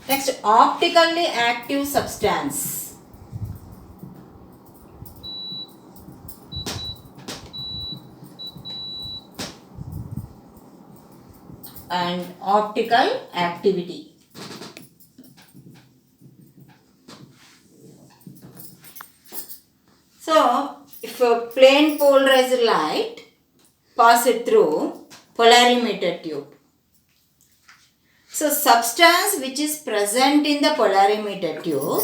Next, optically active substance. And optical activity. So, if a plane polarized light passes through polarimeter tube. So, substance which is present in the polarimeter tube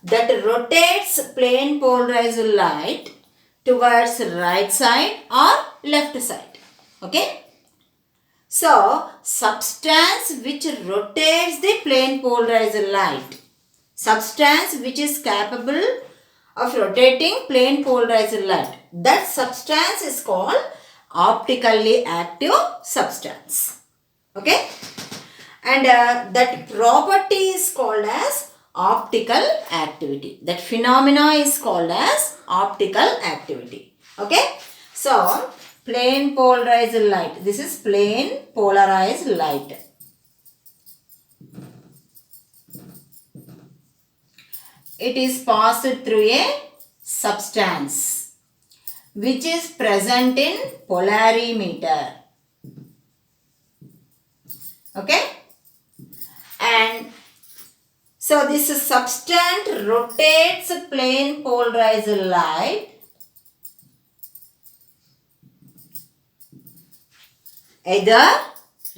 that rotates plane polarized light towards right side or left side. Okay. So, substance which rotates the plane polarized light. Substance which is capable of rotating plane polarized light. That substance is called optically active substance. Okay. And that property is called as optical activity. That phenomena is called as optical activity. Okay. So, plane polarized light. This is plane polarized light. It is passed through a substance which is present in polarimeter. Okay. And so this substance rotates plane polarized light either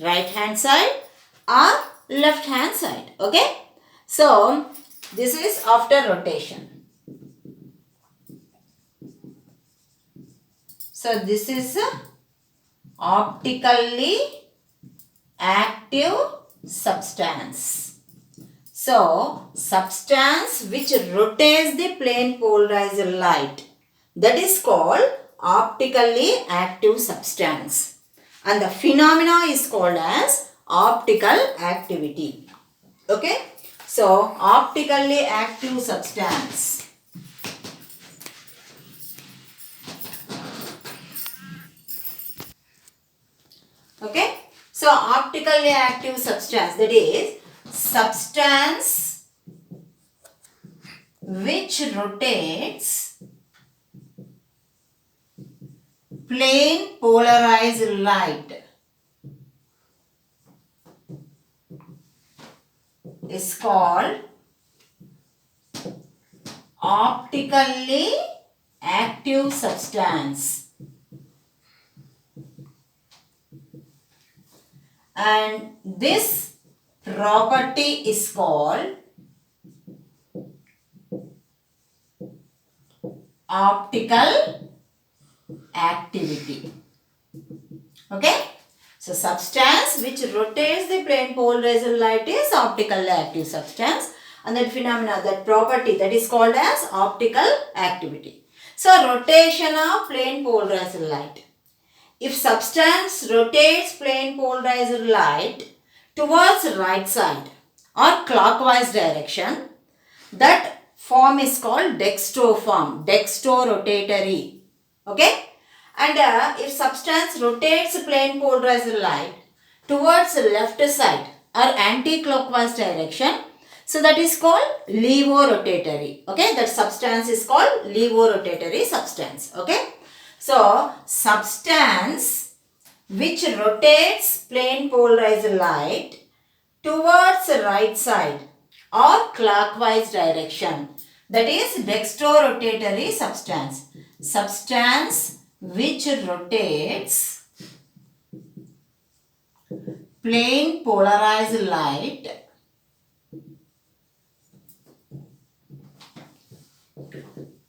right hand side or left hand side. Okay. So this is after rotation. So this is optically active substance. So substance which rotates the plane polarized light, that is called optically active substance. And the phenomena is called as optical activity. Okay. So, optically active substance. Okay. So, optically active substance, that is substance which rotates plane polarized light is called optically active substance. And this property is called optical activity. Okay. So, substance which rotates the plane polarized light is optically active substance, and that phenomena, that property, that is called as optical activity. So, rotation of plane polarized light. If substance rotates plane polarized light towards right side or clockwise direction, that form is called dextro form, dextrorotatory. Okay. And if substance rotates plane polarized light towards left side or anti-clockwise direction, so that is called levorotatory. Okay. That substance is called levorotatory substance. Okay. So, substance which rotates plane polarized light towards right side or clockwise direction, that is dextrorotatory substance. Substance which rotates plane polarized light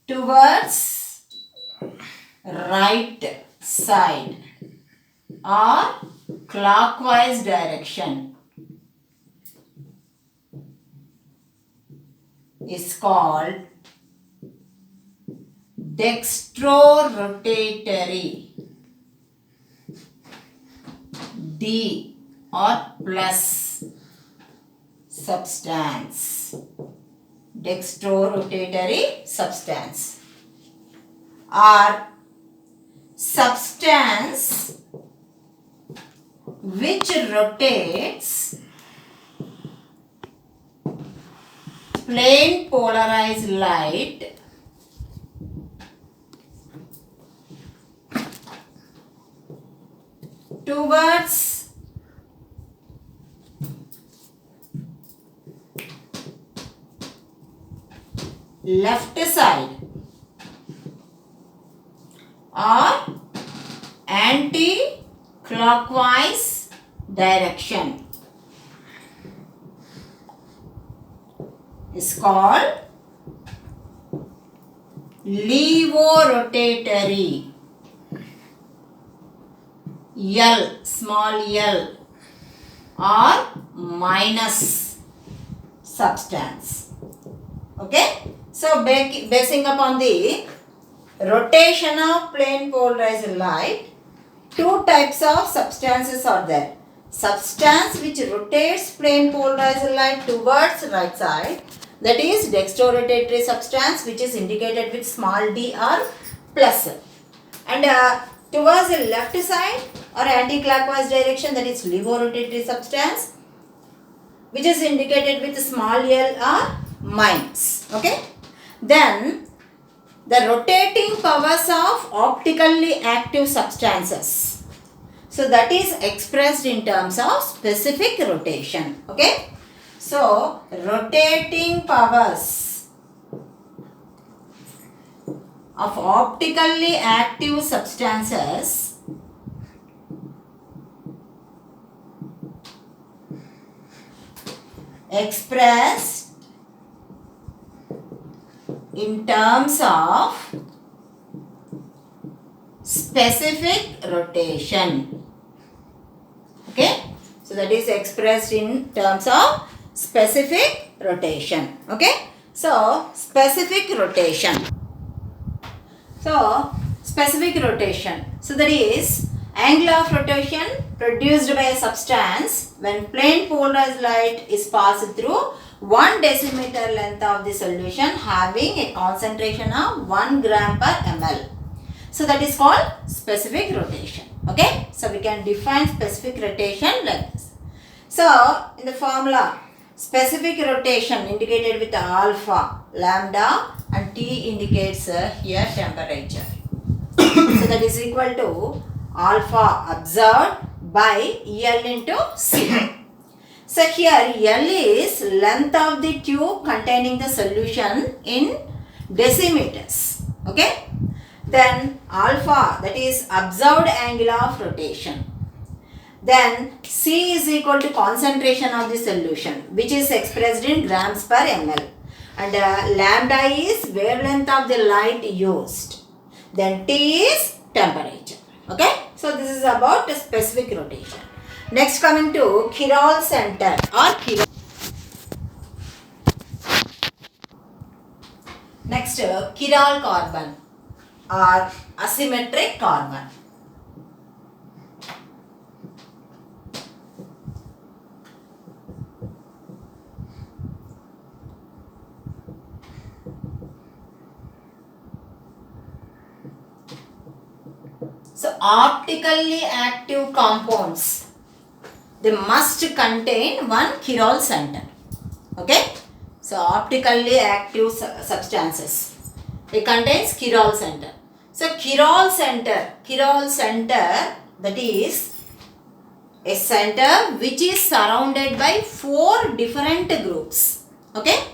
towards right side or clockwise direction is called dextrorotatory. D or plus substance. Dextrorotatory substance. Or substance which rotates plane polarized light towards left side or anti-clockwise direction is called levorotatory. L, small l, or minus substance. Okay, so basing upon the rotation of plane polarized light, two types of substances are there. Substance which rotates plane polarized light towards right side, that is dextrorotatory substance, which is indicated with small d or plus, and towards the left side or anti-clockwise direction, that is levorotatory substance, which is indicated with small l or minus. Okay, then the rotating powers of optically active substances, so that is expressed in terms of specific rotation. Okay, so rotating powers of optically active substances expressed in terms of specific rotation. Okay, so that is expressed in terms of specific rotation. Okay, so specific rotation. So specific rotation, so that is angle of rotation produced by a substance when plane polarized light is passed through 1 decimeter length of the solution having a concentration of 1 gram per ml. So that is called specific rotation. Okay, so we can define specific rotation like this. So in the formula, specific rotation indicated with alpha, lambda, and T indicates here temperature. So that is equal to alpha observed by L into C. So here L is length of the tube containing the solution in decimeters. Okay. Then alpha, that is observed angle of rotation. Then C is equal to concentration of the solution, which is expressed in grams per ml. And lambda is wavelength of the light used. Then T is temperature. Okay. So this is about the specific rotation. Next, coming to chiral center or chiral. Next, chiral carbon or asymmetric carbon. So optically active compounds, they must contain one chiral center. Okay, so optically active substances, it contains chiral center. So chiral center, that is a center which is surrounded by 4 different groups. Okay,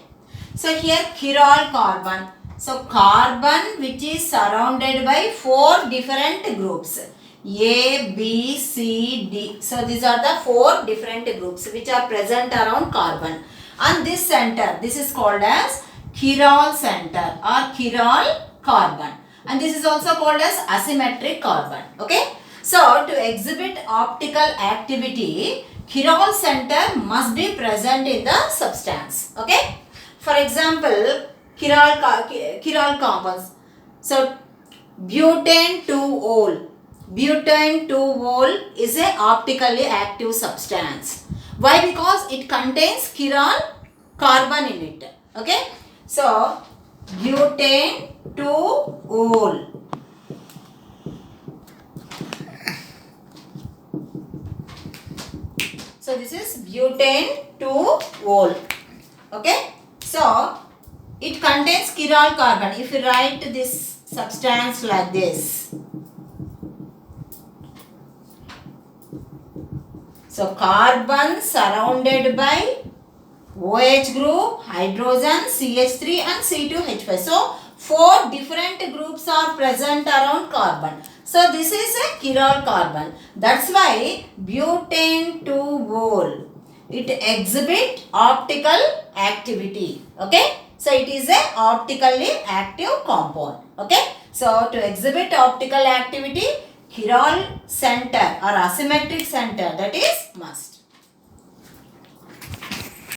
so here chiral carbon, so carbon which is surrounded by 4 different groups, A, B, C, D. So these are the 4 different groups which are present around carbon. And this center, this is called as chiral center or chiral carbon. And this is also called as asymmetric carbon. Okay. So to exhibit optical activity, chiral center must be present in the substance. Okay. For example, chiral compounds. So butane 2-ol. Butane 2-ol is a optically active substance. Why? Because it contains chiral carbon in it. Okay. So butane 2-ol. So this is butane 2-ol. Okay. So it contains chiral carbon. If you write this substance like this, so carbon surrounded by OH group, hydrogen, CH3 and C2H5. So 4 different groups are present around carbon. So this is a chiral carbon. That's why butane 2-ol, it exhibit optical activity. Okay. So it is a optically active compound. Okay. So to exhibit optical activity, chiral center or asymmetric center, that is must.